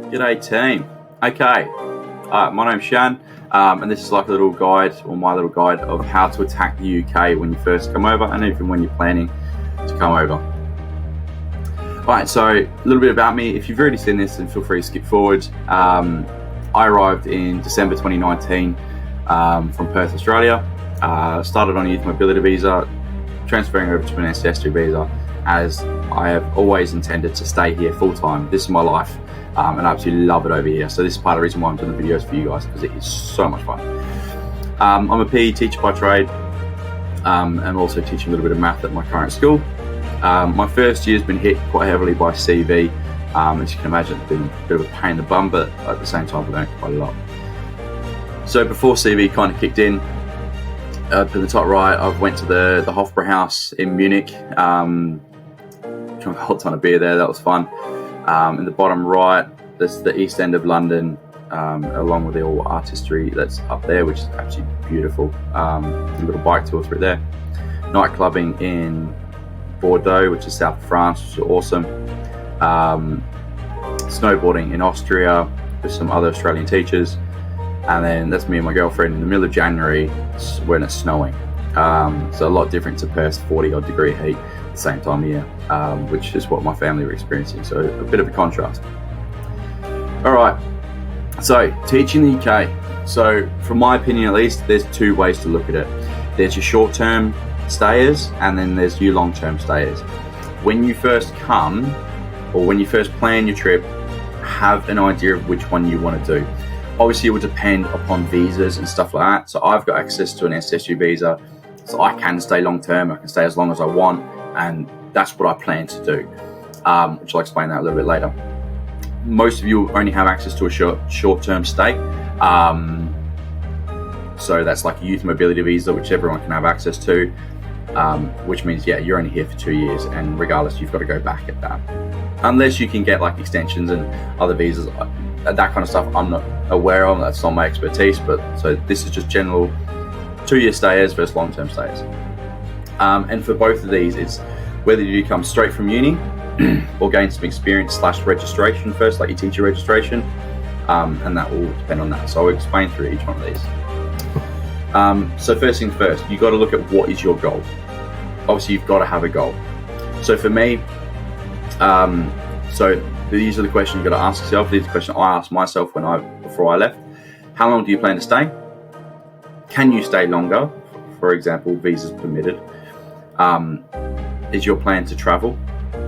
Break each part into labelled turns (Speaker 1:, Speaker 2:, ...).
Speaker 1: G'day team. Okay, my name's Shan, and this is like a little guide, or my little guide, of how to attack the UK when you first come over, and even when you're planning to come over. Alright, so a little bit about me. If you've already seen this, then feel free to skip forward. I arrived in December 2019 from Perth, Australia. Started on a youth mobility visa, transferring over to an ancestry visa, as I have always intended to stay here full time. This is my life, and I absolutely love it over here. So this is part of the reason why I'm doing the videos for you guys, because it is so much fun. I'm a PE teacher by trade, and also teaching a little bit of math at my current school. My first year's been hit quite heavily by CV. As you can imagine, it's been a bit of a pain in the bum, but at the same time, I've learned quite a lot. So before CV kind of kicked in, up in the top right, I went to the Hofbrauhaus in Munich. Drank a whole ton of beer there. That was fun. In the bottom right, there's the East End of London, along with the all artistry that's up there, which is absolutely beautiful. A little bike tour through there. Night clubbing in Bordeaux, which is south of France, which is awesome. Snowboarding in Austria with some other Australian teachers. And then that's me and my girlfriend in the middle of January when it's snowing. So a lot different to Perth's 40-odd degree heat at the same time of year, which is what my family were experiencing. So a bit of a contrast. All right, so teaching the UK. So from my opinion at least, there's two ways to look at it. There's your short-term stayers, and then there's your long-term stayers. When you first come, or when you first plan your trip, have an idea of which one you want to do. Obviously, it will depend upon visas and stuff like that. So I've got access to an ancestry visa, so I can stay long term. I can stay as long as I want, and that's what I plan to do, which I'll explain that a little bit later. Most of you only have access to a short-term stay. So that's like a youth mobility visa, which everyone can have access to, which means, yeah, you're only here for 2 years, and regardless, you've got to go back at that. Unless you can get like extensions and other visas, that kind of stuff I'm not aware of. That's not my expertise, but so this is just general 2-year stayers versus long-term stayers. And for both of these, it's whether you come straight from uni or gain some experience / registration first, like your teacher registration, and that will depend on that. So I'll explain through each one of these. So first things first, you've got to look at what is your goal. Obviously, you've got to have a goal. So for me, so these are the questions you've got to ask yourself. These are the questions I asked myself before I left. How long do you plan to stay? Can you stay longer? For example, visas permitted. Is your plan to travel?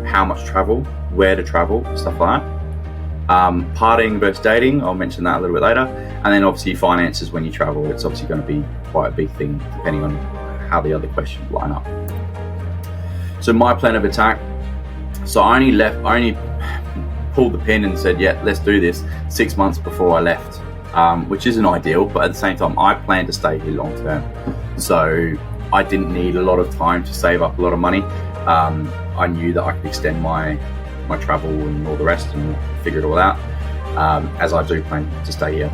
Speaker 1: How much travel? Where to travel? Stuff like that. Partying versus dating, I'll mention that a little bit later. And then obviously finances when you travel. It's obviously going to be quite a big thing depending on how the other questions line up. So my plan of attack. So I only pulled the pin and said, yeah, let's do this 6 months before I left, which isn't ideal, but at the same time, I plan to stay here long term. So I didn't need a lot of time to save up a lot of money. I knew that I could extend my travel and all the rest and figure it all out, as I do plan to stay here.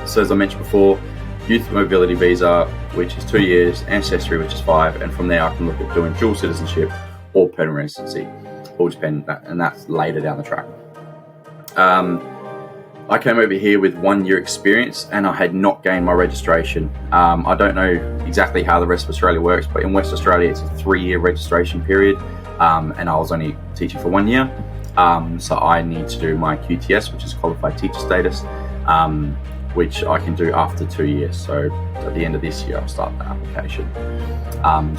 Speaker 1: So as I mentioned before, youth mobility visa, which is 2 years, ancestry, which is 5, and from there I can look at doing dual citizenship or permanent residency. All depend, and that's later down the track. I came over here with 1 year experience, and I had not gained my registration. I don't know exactly how the rest of Australia works, but in West Australia it's a 3-year registration period, and I was only teaching for 1 year. So I need to do my QTS, which is qualified teacher status, which I can do after 2 years. So at the end of this year I'll start the application.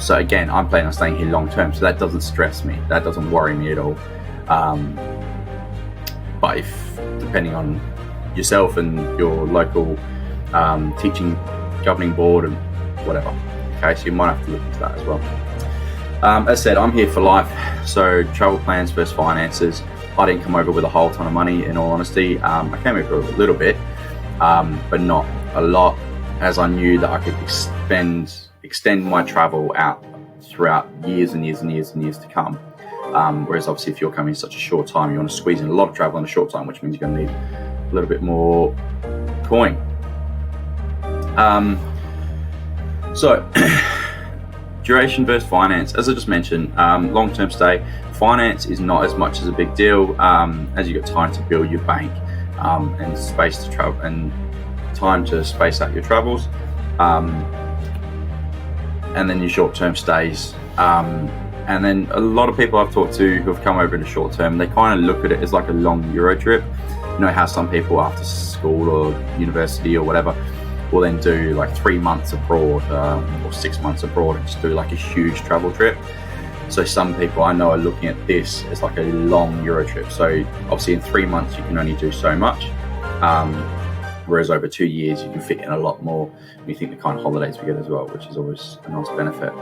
Speaker 1: So again, I'm planning on staying here long term, so that doesn't stress me, that doesn't worry me at all. But if, depending on yourself and your local teaching governing board and whatever, okay, so you might have to look into that as well. As I said, I'm here for life, so travel plans versus finances. I didn't come over with a whole ton of money, in all honesty. I came over a little bit, but not a lot, as I knew that I could extend my travel out throughout years and years and years and years to come. Whereas obviously if you're coming in such a short time, you want to squeeze in a lot of travel in a short time, which means you're going to need a little bit more coin. So duration versus finance. As I just mentioned, long-term stay, finance is not as much as a big deal, as you've got time to build your bank, and space to travel and time to space out your travels, and then your short-term stays. And then a lot of people I've talked to who have come over in a short term, they kind of look at it as like a long Euro trip. You know how some people after school or university or whatever will then do like 3 months abroad, or 6 months abroad, and just do like a huge travel trip. So some people I know are looking at this as like a long Euro trip. So obviously in 3 months you can only do so much, whereas over 2 years you can fit in a lot more. We think the kind of holidays we get as well, which is always a nice benefit.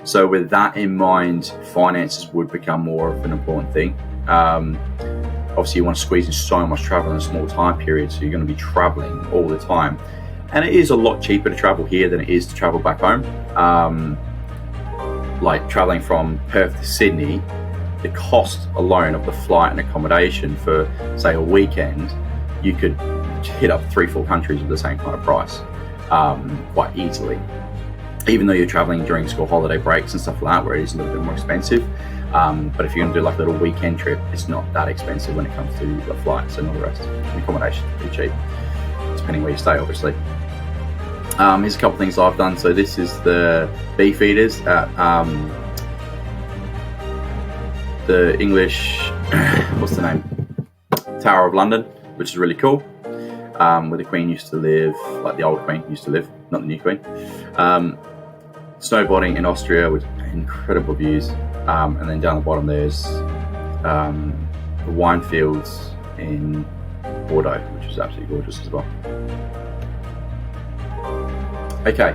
Speaker 1: So with that in mind, finances would become more of an important thing. Obviously you want to squeeze in so much travel in a small time period, so you're going to be traveling all the time. And it is a lot cheaper to travel here than it is to travel back home. Like traveling from Perth to Sydney, the cost alone of the flight and accommodation for, say, a weekend, you could hit up 3-4 countries with the same kind of price, quite easily. Even though you're traveling during school holiday breaks and stuff like that, where it is a little bit more expensive. But if you're going to do like a little weekend trip, it's not that expensive when it comes to the flights and all the rest. The accommodation is pretty cheap, depending where you stay, obviously. Here's a couple of things I've done. So this is the bee feeders at the English, what's the name? Tower of London, which is really cool. Where the Queen used to live, like the old Queen used to live, not the new Queen. Snowboarding in Austria with incredible views. And then down the bottom there's the wine fields in Bordeaux, which is absolutely gorgeous as well. Okay,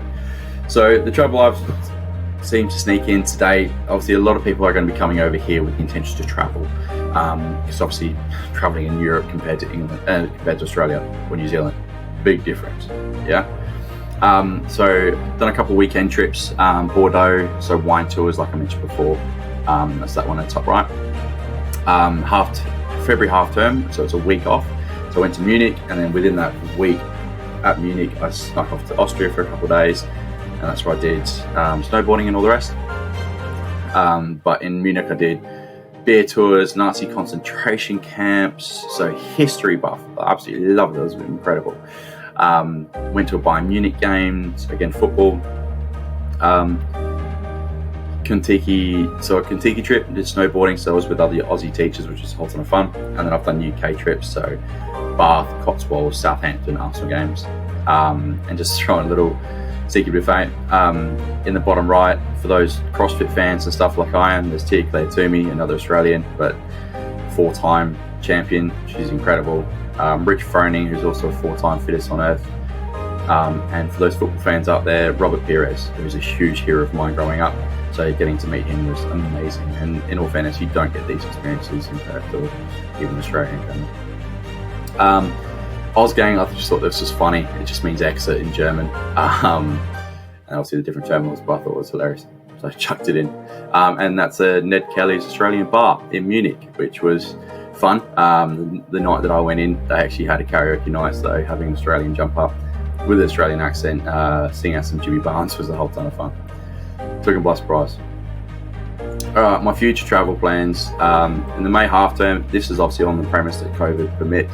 Speaker 1: so the travel I've seen to sneak in today, obviously a lot of people are going to be coming over here with the intention to travel, because obviously traveling in Europe compared to England, compared to Australia or New Zealand, big difference, yeah. So done a couple of weekend trips, Bordeaux, so wine tours like I mentioned before, that's that one at the top right. February half term, so it's a week off, so I went to Munich, and then within that week at Munich I snuck off to Austria for a couple of days, and that's where I did snowboarding and all the rest. But in Munich I did beer tours, Nazi concentration camps, so history buff. I absolutely loved it. It was incredible. Went to a Bayern Munich game, so again football. So a Kentucky trip, did snowboarding, so I was with other Aussie teachers, which was a whole ton of fun. And then I've done UK trips, so Bath, Cotswolds, Southampton, Arsenal games, and just throwing a little secret bit of fame. In the bottom right, for those CrossFit fans and stuff like I am, there's Tia Claire Toomey, another Australian, but 4-time champion. She's incredible. Rich Froning, who's also a 4-time fittest on earth. And for those football fans out there, Robert Pires, who was a huge hero of mine growing up. So getting to meet him was amazing. And in all fairness, you don't get these experiences in Perth or even Australia in general. Ausgang, I just thought this was funny. It just means exit in German. And obviously the different terminals, but I thought it was hilarious. So I chucked it in. And that's Ned Kelly's Australian bar in Munich, which was fun. The night that I went in, they actually had a karaoke night, so having an Australian jump up with an Australian accent, sing out some Jimmy Barnes was a whole ton of fun. Took him by surprise. Alright, my future travel plans. In the May half term, this is obviously on the premise that COVID permit,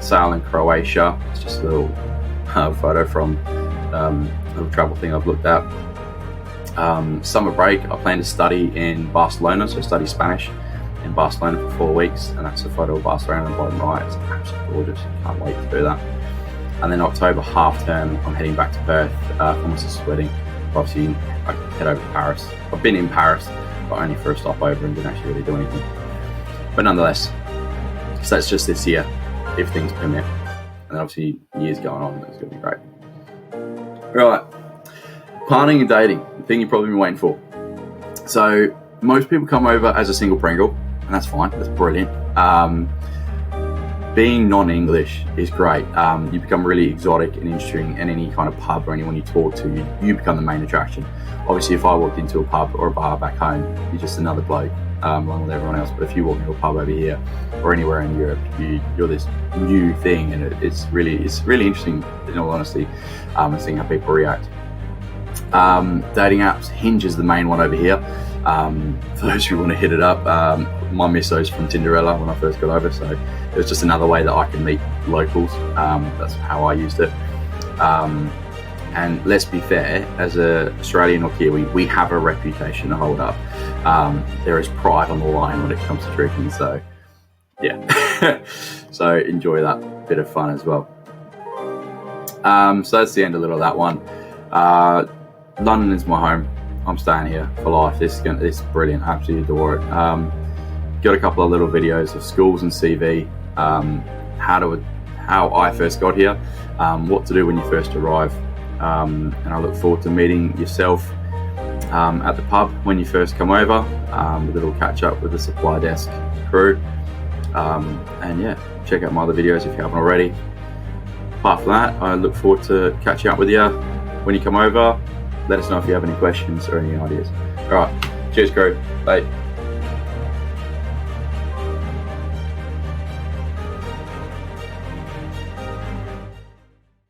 Speaker 1: sail in Croatia. It's just a little photo from a little travel thing I've looked at. Summer break, I plan to study in Barcelona, so study Spanish in Barcelona for 4 weeks, and that's a photo of Barcelona on the bottom right. It's absolutely gorgeous. Can't wait to do that. And then October half term, I'm heading back to Perth for my sister's wedding. Obviously, I head over to Paris. I've been in Paris, but only for a stopover and didn't actually really do anything. But nonetheless, so that's just this year, if things permit. And obviously, years going on, it's going to be great. Right, planning and dating, the thing you've probably been waiting for. So most people come over as a single Pringle, and that's fine. That's brilliant. Being non-English is great. You become really exotic and interesting in any kind of pub or anyone you talk to. You become the main attraction. Obviously, if I walked into a pub or a bar back home, you're just another bloke along with everyone else. But if you walk into a pub over here or anywhere in Europe, you're this new thing, and it's really interesting, in all honesty, seeing how people react. Dating apps, Hinge is the main one over here. For those who want to hit it up, my misso's from Tinderella when I first got over, so it was just another way that I can meet locals. That's how I used it. And let's be fair, as an Australian or Kiwi, we have a reputation to hold up. There is pride on the line when it comes to drinking, so yeah. So enjoy that bit of fun as well. So that's the end of that one. London is my home. I'm staying here for life. This is brilliant. I absolutely adore it. Got a couple of little videos of schools and CV, how I first got here, what to do when you first arrive, and I look forward to meeting yourself at the pub when you first come over, with a little catch up with the supply desk crew, and yeah, check out my other videos if you haven't already. Apart from that, I look forward to catching up with you when you come over. Let us know if you have any questions or any ideas. All right, cheers crew, bye.